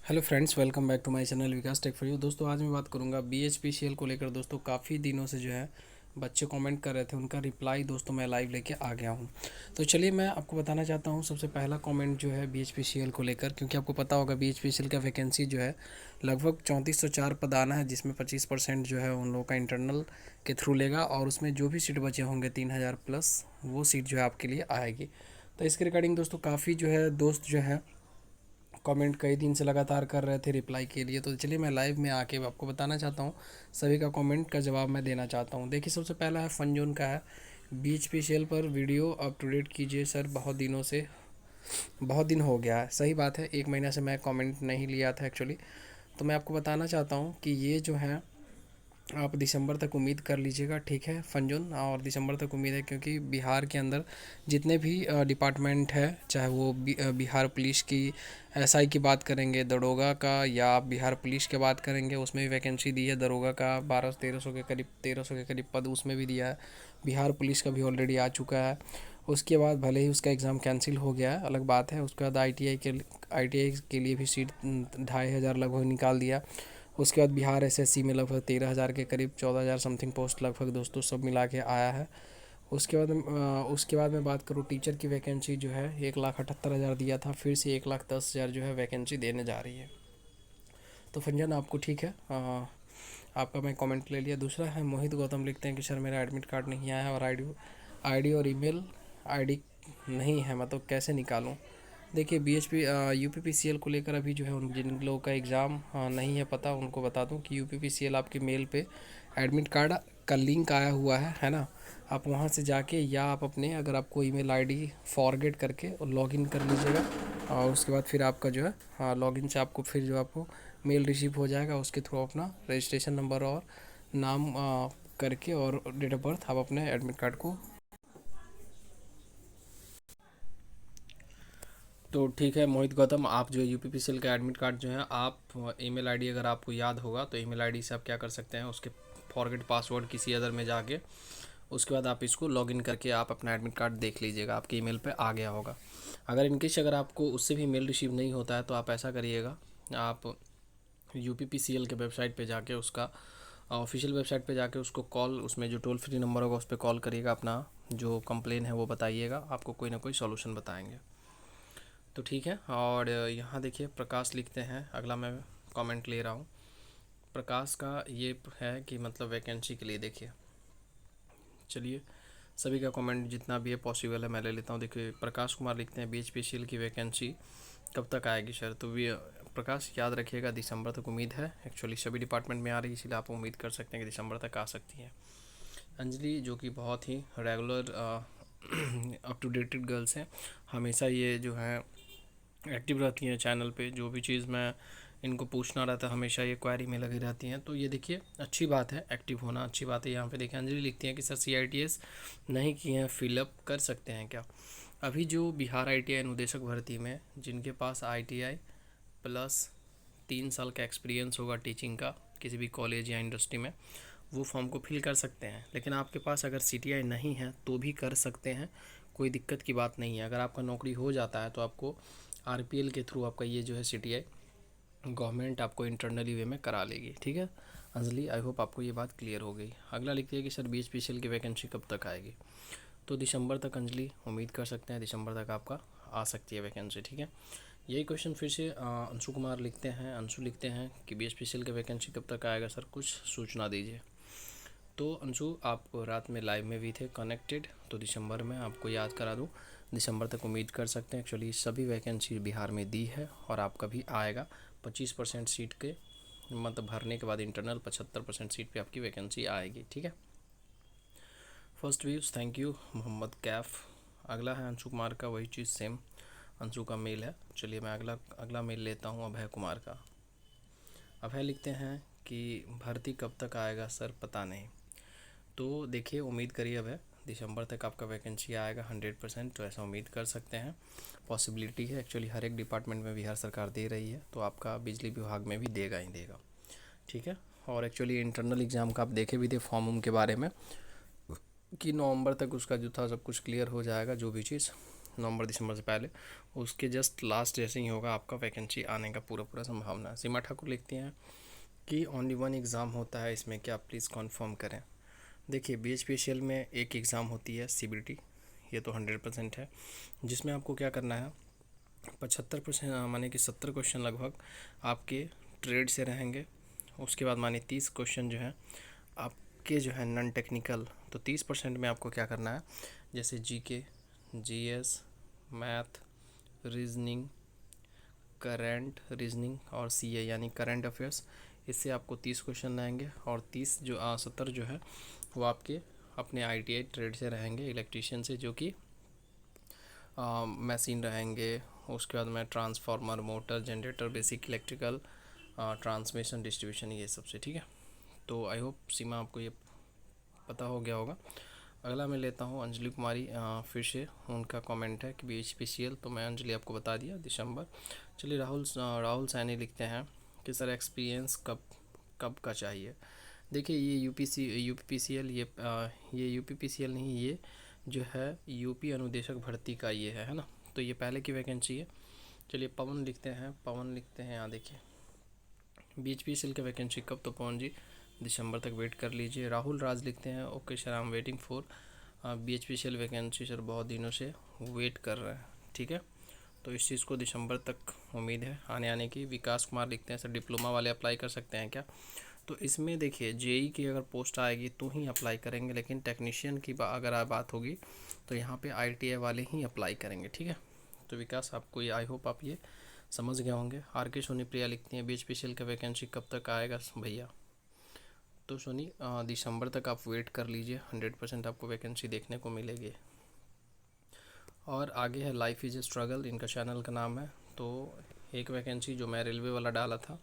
Hello friends, welcome back to my channel Vikas tech for you. दोस्तों आज मैं बात करूंगा बीएचपीसीएल को लेकर। दोस्तों काफ़ी दिनों से जो है बच्चे कमेंट कर रहे थे, उनका रिप्लाई दोस्तों मैं लाइव लेके आ गया हूं। तो चलिए मैं आपको बताना चाहता हूं। सबसे पहला कमेंट जो है बीएचपीसीएल को लेकर, क्योंकि आपको पता होगा बीएचपीसीएल का वैकेंसी जो है लगभग 3404 पद आना है, जिसमें 25% जो है उन लोगों का इंटरनल के थ्रू लेगा, और उसमें जो भी सीट बचे होंगे 3000 प्लस वो सीट जो है आपके लिए आएगी। तो इसके रिगार्डिंग दोस्तों काफ़ी जो है दोस्त जो है कमेंट कई दिन से लगातार कर रहे थे रिप्लाई के लिए। तो चलिए मैं लाइव में आके आपको बताना चाहता हूँ, सभी का कमेंट का जवाब मैं देना चाहता हूँ। देखिए सबसे पहला है फन जोन का है, बीच पीसीएल पर वीडियो अप टू डेट कीजिए सर, बहुत दिन हो गया है। सही बात है, एक महीना से मैं कमेंट नहीं लिया था एक्चुअली। तो मैं आपको बताना चाहता हूँ कि ये जो है आप दिसंबर तक उम्मीद कर लीजिएगा, ठीक है फंजून, और दिसंबर तक उम्मीद है, क्योंकि बिहार के अंदर जितने भी डिपार्टमेंट है, चाहे वो बिहार पुलिस की एसआई की बात करेंगे, दरोगा का, या आप बिहार पुलिस की बात करेंगे उसमें भी वैकेंसी दी है। दरोगा का 1200-1300 के करीब, 1300 के करीब पद उसमें भी दिया है। बिहार पुलिस का भी ऑलरेडी आ चुका है। उसके बाद भले ही उसका एग्ज़ाम कैंसिल हो गया है, अलग बात है। उसके बाद आई टी आई के लिए भी सीट 2500 लगभग निकाल दिया। उसके बाद बिहार एसएससी में लगभग 13,000 के करीब, 14,000 समथिंग पोस्ट लगभग दोस्तों सब मिला के आया है। उसके बाद मैं बात करूँ टीचर की वैकेंसी जो है 1,78,000 दिया था, फिर से 1,10,000 जो है वैकेंसी देने जा रही है। तो फंजन आपको ठीक है, आपका मैं कमेंट ले लिया। दूसरा है मोहित गौतम, लिखते हैं कि सर मेरा एडमिट कार्ड नहीं आया है और आईडी और ईमेल आईडी नहीं है, मतलब कैसे निकालूं। देखिए बीएचपी यूपीपीसीएल को लेकर अभी जो है उन जिन लोगों का एग्ज़ाम नहीं है पता, उनको बता दूं कि यूपीपीसीएल आपके मेल पे एडमिट कार्ड का लिंक आया हुआ है ना। आप वहां से जाके, या आप अपने अगर आपको ईमेल आईडी फॉरगेट करके लॉगिन कर लीजिएगा, और उसके बाद फिर आपका जो है लॉगिन से आपको फिर जो आपको मेल रिसीव हो जाएगा। उसके थ्रू अपना रजिस्ट्रेशन नंबर और नाम करके और डेट ऑफ बर्थ आप अपने एडमिट कार्ड को। तो ठीक है मोहित गौतम, आप जो यूपीपीसीएल का एडमिट कार्ड जो है, आप ईमेल आईडी अगर आपको याद होगा तो ईमेल आईडी से आप क्या कर सकते हैं, उसके फॉरगेट पासवर्ड किसी अदर में जाके उसके बाद आप इसको लॉगिन करके आप अपना एडमिट कार्ड देख लीजिएगा, आपके ईमेल पे आ गया होगा। अगर इनकेस अगर आपको उससे भी मेल रिसीव नहीं होता है तो आप ऐसा करिएगा, आप यूपीपीसीएल के वेबसाइट पे जाके, उसका ऑफिशियल वेबसाइट पे जाके उसको कॉल, उसमें जो टोल फ्री नंबर होगा उस पर कॉल करिएगा, अपना जो कंप्लेन है वो बताइएगा, आपको कोई ना कोई सॉल्यूशन बताएंगे। तो ठीक है। और यहाँ देखिए प्रकाश लिखते हैं, अगला मैं कमेंट ले रहा हूँ। प्रकाश का ये है कि मतलब वैकेंसी के लिए देखिए, चलिए सभी का कमेंट जितना भी है पॉसिबल है मैं ले लेता हूँ। देखिए प्रकाश कुमार लिखते हैं बीएचपीसीएल की वैकेंसी कब तक आएगी सर। तो भी प्रकाश याद रखिएगा दिसंबर तक उम्मीद है, एक्चुअली सभी डिपार्टमेंट में आ रही है, इसलिए आप उम्मीद कर सकते हैं कि दिसंबर तक आ सकती है। अंजलि जो कि बहुत ही regular up to dated girls हैं, हमेशा ये जो है एक्टिव रहती हैं चैनल पे, जो भी चीज़ मैं इनको पूछना रहता है हमेशा ये क्वेरी में लगी रहती हैं। तो ये देखिए अच्छी बात है, एक्टिव होना अच्छी बात है। यहाँ पे देखिए अंजलि लिखती हैं कि सर सीआईटीएस नहीं किए हैं, फिलअप कर सकते हैं क्या। अभी जो बिहार आईटीआई अनुदेशक भर्ती में जिनके पास आईटीआई प्लस 3 साल का एक्सपीरियंस होगा टीचिंग का किसी भी कॉलेज या इंडस्ट्री में, वो फॉर्म को फिल कर सकते हैं। लेकिन आपके पास अगर सीटीआई नहीं है तो भी कर सकते हैं, कोई दिक्कत की बात नहीं है। अगर आपका नौकरी हो जाता है तो आपको आरपीएल के थ्रू आपका ये जो है सीटीआई गवर्नमेंट आपको इंटरनली वे में करा लेगी। ठीक है अंजलि, आई होप आपको ये बात क्लियर हो गई। अगला लिखती है कि सर बीएचपीसीएल की वैकेंसी कब तक आएगी। तो दिसंबर तक अंजलि उम्मीद कर सकते हैं, दिसंबर तक आपका आ सकती है वैकेंसी। ठीक है, यही क्वेश्चन फिर से अंशु कुमार लिखते हैं, अंशु लिखते हैं कि बीएचपीसीएल की वैकेंसी कब तक आएगा सर, कुछ सूचना दीजिए। तो अंशु आप रात में लाइव में भी थे कनेक्टेड, तो दिसंबर में आपको याद करा दूँ, दिसंबर तक उम्मीद कर सकते हैं। एक्चुअली सभी वैकेंसी बिहार में दी है और आपका भी आएगा। 25% सीट के मतलब भरने के बाद इंटरनल 75% सीट पे आपकी वैकेंसी आएगी। ठीक है, first views thank you Mohammad Kaif. अगला है अंशु कुमार का, वही चीज़ सेम अंशु का मेल है। चलिए मैं अगला मेल लेता हूँ अभय कुमार का। अभय लिखते हैं कि भर्ती कब तक आएगा सर, पता नहीं। तो देखिए उम्मीद करिए अभय, दिसंबर तक आपका वैकेंसी आएगा 100%, तो ऐसा उम्मीद कर सकते हैं, पॉसिबिलिटी है। एक्चुअली हर एक डिपार्टमेंट में बिहार सरकार दे रही है, तो आपका बिजली विभाग में भी देगा ही देगा। ठीक है, और एक्चुअली इंटरनल एग्ज़ाम का आप देखे भी थे फॉर्म के बारे में कि नवंबर तक उसका जो था सब कुछ क्लियर हो जाएगा, जो भी चीज़ नवंबर दिसंबर से पहले, उसके जस्ट लास्ट जैसे ही होगा आपका वैकेंसी आने का पूरा पूरा संभावना है। सीमा ठाकुर लिखती हैं कि ओनली वन एग्ज़ाम होता है इसमें, क्या प्लीज़ कन्फर्म करें। देखिए BHPCL में एक एग्ज़ाम होती है CBT, ये तो 100% है, जिसमें आपको क्या करना है 75% माने कि 70 क्वेश्चन लगभग आपके ट्रेड से रहेंगे। उसके बाद माने 30 क्वेश्चन जो है आपके जो है नॉन टेक्निकल। तो 30% में आपको क्या करना है, जैसे GK, GS, math, reasoning, current reasoning और CA यानी करंट अफेयर्स, इससे आपको 30 क्वेश्चन रहेंगे। और 70 जो है वो आपके अपने ITI ट्रेड से रहेंगे, इलेक्ट्रीशियन से, जो कि मशीन रहेंगे। उसके बाद में transformer, motor, generator, basic electrical, transmission, distribution, ये सब से। ठीक है, तो आई होप सीमा आपको ये पता हो गया होगा। अगला मैं लेता हूँ अंजलि कुमारी, फिर से उनका कमेंट है कि BHPCL, तो मैं अंजलि आपको बता दिया दिसंबर। चलिए राहुल सैनी लिखते हैं कि सर एक्सपीरियंस कब कब का चाहिए। देखिए ये UPPCL, ये UPPCL नहीं, ये जो है यूपी अनुदेशक भर्ती का ये है ना, तो ये पहले की वैकेंसी है। चलिए पवन लिखते हैं यहाँ देखिए BHPCL की वैकेंसी कब, तो पवन जी दिसंबर तक वेट कर लीजिए। राहुल राज लिखते हैं okay sir, I am waiting for BHPCL vacancy sir, बहुत दिनों से वेट कर रहे हैं। ठीक है, तो इस चीज़ को दिसंबर तक उम्मीद है आने की। विकास कुमार लिखते हैं सर डिप्लोमा वाले अप्लाई कर सकते हैं क्या। तो इसमें देखिए JEE की अगर पोस्ट आएगी तो ही अप्लाई करेंगे, लेकिन टेक्नीशियन की अगर बात होगी तो यहाँ पे ITI वाले ही अप्लाई करेंगे। ठीक है, तो विकास आपको ये, आई होप आप ये समझ गए होंगे। RK सोनी प्रिया लिखती हैं BHPCL का वैकेंसी कब तक आएगा भैया। तो सोनी दिसंबर तक आप वेट कर लीजिए, 100% आपको वैकेंसी देखने को मिलेगी। और आगे है लाइफ इज़ ए स्ट्रगल, इनका चैनल का नाम है। तो एक वैकेंसी जो मैं रेलवे वाला डाला था,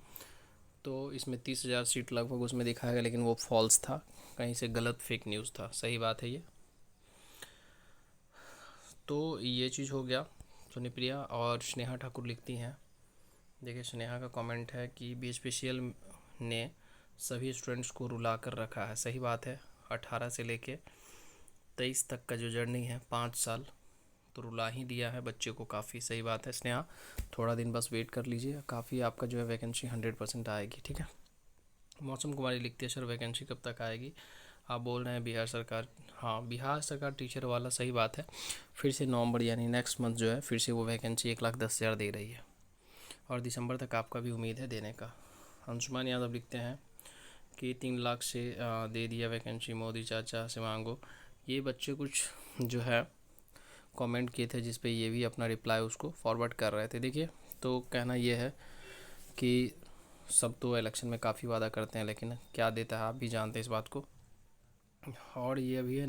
तो इसमें 30,000 सीट लगभग उसमें दिखाया गया, लेकिन वो फॉल्स था, कहीं से गलत फेक न्यूज़ था। सही बात है ये, तो ये चीज़ हो गया सोनी प्रिया। और स्नेहा ठाकुर लिखती हैं, देखिए स्नेहा का कमेंट है कि BHPCL ने सभी स्टूडेंट्स को रुला कर रखा है। सही बात है, 18 से लेके 23 तक का जो जर्नी है 5 साल, तो रुला ही दिया है बच्चे को काफ़ी। सही बात है स्नेहा, थोड़ा दिन बस वेट कर लीजिए, काफ़ी आपका जो है वैकेंसी 100% आएगी। ठीक है, मौसम कुमारी लिखती है सर वैकेंसी कब तक आएगी। आप बोल रहे हैं बिहार सरकार, हाँ बिहार सरकार टीचर वाला, सही बात है, फिर से नवंबर यानी नेक्स्ट मंथ जो है फिर से वो वैकेंसी 1,10,000 दे रही है, और दिसंबर तक आपका भी उम्मीद है देने का। अंशुमान यादव लिखते हैं कि 3 लाख से दे दिया वैकेंसी, मोदी चाचा से मांगो। ये बच्चे कुछ जो है कमेंट किए थे, जिस पे ये भी अपना रिप्लाई उसको फॉरवर्ड कर रहे थे। देखिए, तो कहना ये है कि सब तो इलेक्शन में काफ़ी वादा करते हैं, लेकिन क्या देता है आप भी जानते हैं इस बात को। और ये अभी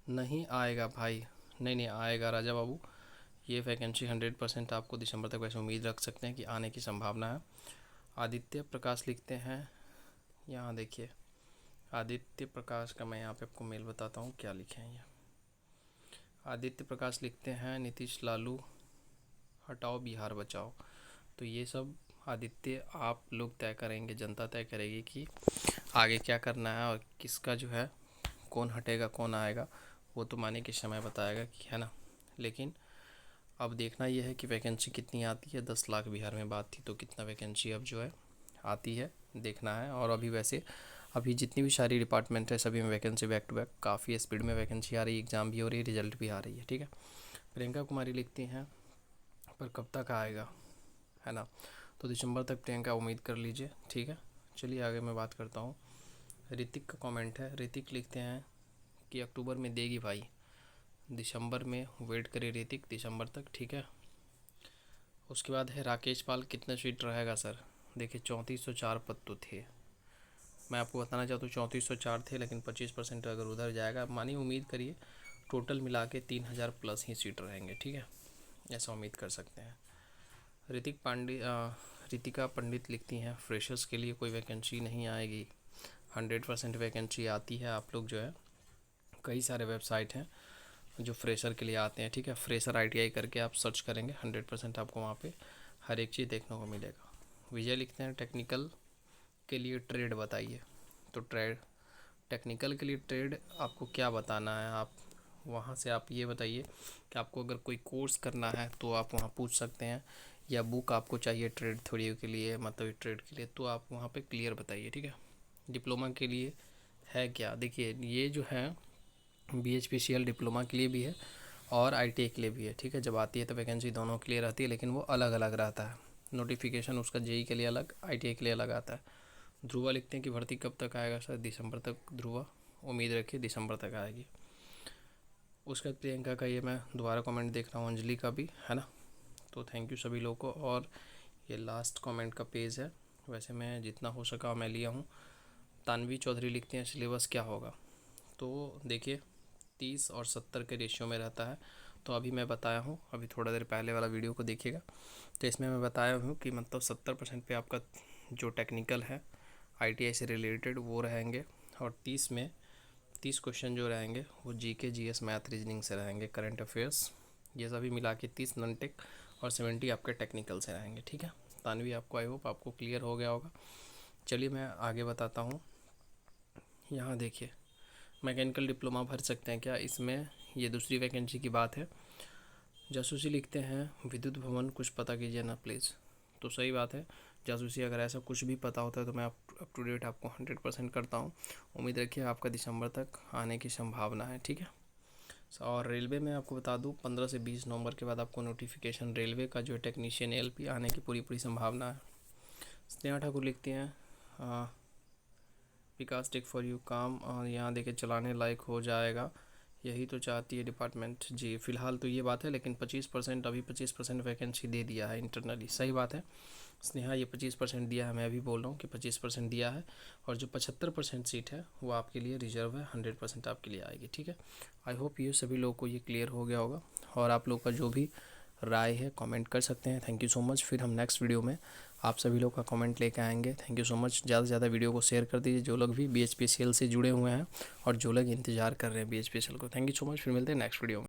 नहीं आएगा भाई, नहीं आएगा राजा बाबू, ये वैकेंसी 100% आपको दिसंबर तक वैसे उम्मीद रख सकते हैं कि आने की संभावना है। आदित्य प्रकाश लिखते हैं, यहाँ देखिए आदित्य प्रकाश का मैं यहाँ पे आपको मेल बताता हूँ क्या लिखे हैं। ये आदित्य प्रकाश लिखते हैं नीतीश लालू हटाओ बिहार बचाओ। तो ये सब आदित्य आप लोग तय करेंगे, जनता तय करेगी कि आगे क्या करना है और किसका जो है कौन हटेगा कौन आएगा, वो तो माने कि समय बताएगा कि, है ना। लेकिन अब देखना यह है कि वैकेंसी कितनी आती है। 10 लाख बिहार में बात थी, तो कितना वैकेंसी अब जो है आती है देखना है। और अभी जितनी भी सारी डिपार्टमेंट है सभी में वैकेंसी बैक टू बैक काफ़ी स्पीड में वैकेंसी आ रही है, एग्ज़ाम भी हो रही है, रिजल्ट भी आ रही है। ठीक है, प्रियंका कुमारी लिखती हैं पर कब तक आएगा, है ना। तो दिसंबर तक प्रियंका उम्मीद कर लीजिए। ठीक है, चलिए आगे मैं बात करता हूँ। ऋतिक का कमेंट है, ऋतिक लिखते हैं कि अक्टूबर में देगी भाई, दिसंबर में वेट करिए ऋतिक, दिसंबर तक। ठीक है, उसके बाद है राकेश पाल, कितना सीट रहेगा सर। देखिए 3404 पद तो थे, मैं आपको बताना चाहता हूँ 3404 थे, लेकिन 25% अगर उधर जाएगा, मानिए उम्मीद करिए टोटल मिला के 3000 प्लस ही सीट रहेंगे। ठीक है, ऐसा उम्मीद कर सकते हैं। रितिका पंडित लिखती हैं फ्रेशर्स के लिए कोई वैकेंसी नहीं आएगी, 100% वैकेंसी आती है। आप लोग जो है कई सारे वेबसाइट हैं जो फ्रेशर के लिए आते हैं। ठीक है, फ्रेशर ITI करके आप सर्च करेंगे, 100% आपको वहाँ पे हर एक चीज़ देखने को मिलेगा। विजय लिखते हैं टेक्निकल के लिए ट्रेड बताइए। तो टेक्निकल के लिए ट्रेड आपको क्या बताना है, आप वहाँ से आप ये बताइए कि आपको अगर कोई कोर्स करना है तो आप वहाँ पूछ सकते हैं, या बुक आपको चाहिए ट्रेड थ्योरी के लिए, मतलब ट्रेड के लिए, तो आप वहाँ पे क्लियर बताइए, ठीक है। डिप्लोमा के लिए है क्या, देखिए ये जो है BHPCL डिप्लोमा के लिए भी है और ITI के लिए भी है, ठीक है। जब आती है तो वैकेंसी दोनों के लिए रहती है, लेकिन वो अलग अलग रहता है। नोटिफिकेशन उसका JEE के लिए अलग, ITI के लिए अलग आता है। ध्रुवा लिखते हैं कि भर्ती कब तक आएगा सर, दिसंबर तक ध्रुवा, उम्मीद रखिए दिसंबर तक आएगी। उसके बाद प्रियंका का ये मैं दोबारा कमेंट देख रहा हूँ, अंजलि का भी है ना, तो थैंक यू सभी लोगों को। और ये लास्ट कमेंट का पेज है, वैसे मैं जितना हो सका मैं लिया हूँ। तानवी चौधरी लिखते हैं सिलेबस क्या होगा, तो देखिए 30 और 70 के रेशियो में रहता है। तो अभी मैं बताया हूँ, अभी थोड़ा देर पहले वाला वीडियो को देखिएगा, तो इसमें मैं बताया हूँ कि मतलब 70% पे आपका जो टेक्निकल है ITI से रिलेटेड वो रहेंगे, और 30 क्वेश्चन जो रहेंगे वो GK GS मैथ रीजनिंग से रहेंगे, करंट अफेयर्स, ये सभी मिला के 30 नॉन टेक और 70 आपके टेक्निकल से रहेंगे, ठीक है। तानवी आपको आई होप आपको क्लियर हो गया होगा। चलिए मैं आगे बताता हूँ। यहाँ देखिए मैकेनिकल डिप्लोमा भर सकते हैं क्या, इसमें ये दूसरी वैकेंसी की बात है। जासूसी लिखते हैं विद्युत भवन, कुछ पता कीजिए ना प्लीज़। तो सही बात है, जासूसी अगर ऐसा कुछ भी पता होता है तो मैं अप टू डेट आपको 100% करता हूँ। उम्मीद रखिए आपका दिसंबर तक आने की संभावना है, ठीक है। और रेलवे में आपको बता दूँ 15 से 20 नवंबर के बाद आपको नोटिफिकेशन रेलवे का जो टेक्नीशियन LP आने की पूरी संभावना है। स्नेहा ठाकुर लिखते हैं विकास टेक फॉर यू काम, और यहाँ देखिए चलाने लायक हो जाएगा, यही तो चाहती है डिपार्टमेंट जी। फ़िलहाल तो ये बात है, लेकिन 25% अभी 25% वैकेंसी दे दिया है इंटरनली, सही बात है स्नेहा, ये 25% दिया है, मैं अभी बोल रहा हूँ कि 25% दिया है, और जो 75% सीट है वो आपके लिए रिजर्व है, 100% आपके लिए आएगी, ठीक है। आई होप ये सभी लोगों को ये क्लियर हो गया होगा, और आप लोग का जो भी राय है कमेंट कर सकते हैं। थैंक यू सो मच, फिर हम नेक्स्ट वीडियो में आप सभी लोग का कमेंट लेके आएंगे। थैंक यू सो मच, ज़्यादा से ज़्यादा वीडियो को शेयर कर दीजिए, जो लोग भी BHPCL से जुड़े हुए हैं और जो लोग इंतज़ार कर रहे हैं BHPCL को। थैंक यू सो मच, फिर मिलते हैं नेक्स्ट वीडियो में।